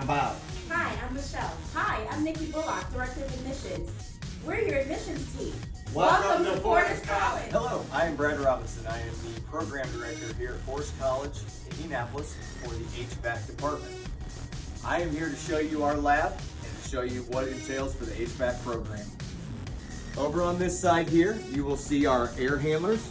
Bob. Hi, I'm Michelle. Hi, I'm Nikki Bullock, Director of Admissions. We're your admissions team. Welcome to Fortis College. Hello, I am Brad Robinson. I am the Program Director here at Fortis College, Indianapolis, for the HVAC department. I am here to show you our lab and to show you what it entails for the HVAC program. Over on this side here, you will see our air handlers,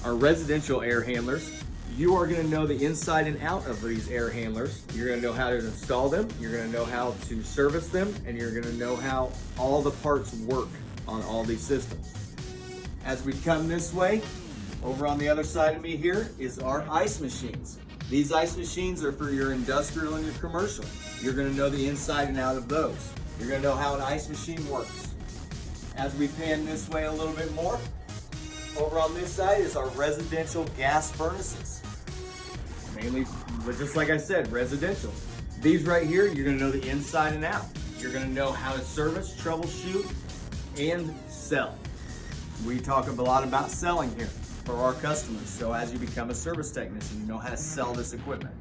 our residential air handlers. You are going to know the inside and out of these air handlers. You're going to know how to install them, you're going to know how to service them, and you're going to know how all the parts work on all these systems. As we come this way, over on the other side of me here is our ice machines. These ice machines are for your industrial and your commercial. You're going to know the inside and out of those. You're going to know how an ice machine works. As we pan this way a little bit more, over on this side is our residential gas furnaces. Mainly, but just like I said, residential. These right here, you're gonna know the inside and out. You're gonna know how to service, troubleshoot, and sell. We talk a lot about selling here for our customers. So as you become a service technician, you know how to sell this equipment.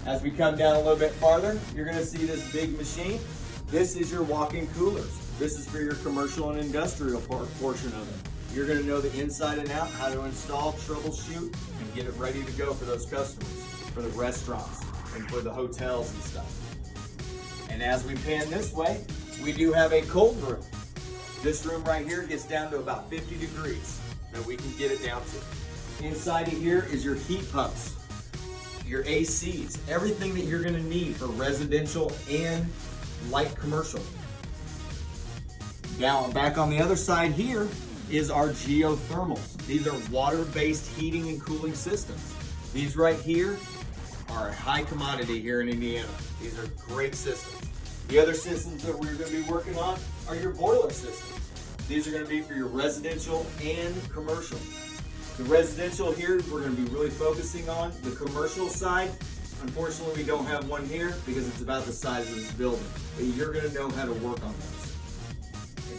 As we come down a little bit farther, you're gonna see this big machine. This is your walk-in coolers. This is for your commercial and industrial portion of it. You're going to know the inside and out, how to install, troubleshoot, and get it ready to go for those customers, for the restaurants, and for the hotels and stuff. And as we pan this way, we do have a cold room. This room right here gets down to about 50 degrees that we can get it down to. Inside of here is your heat pumps, your ACs, everything that you're going to need for residential and light commercial. Now, back on the other side here is our geothermals. These are water-based heating and cooling systems. These right here are a high commodity here in Indiana. These are great systems. The other systems that we're going to be working on are your boiler systems. These are going to be for your residential and commercial. The residential here, we're going to be really focusing on. The commercial side, unfortunately, we don't have one here because it's about the size of this building. But you're going to know how to work on those.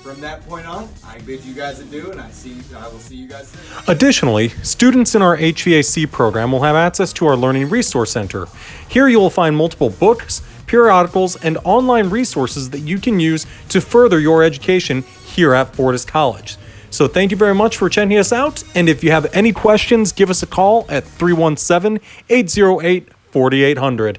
From that point on, I bid you guys adieu, and I will see you guys soon. Additionally, students in our HVAC program will have access to our Learning Resource Center. Here you will find multiple books, periodicals, and online resources that you can use to further your education here at Fortis College. So thank you very much for checking us out, and if you have any questions, give us a call at 317-808-4800.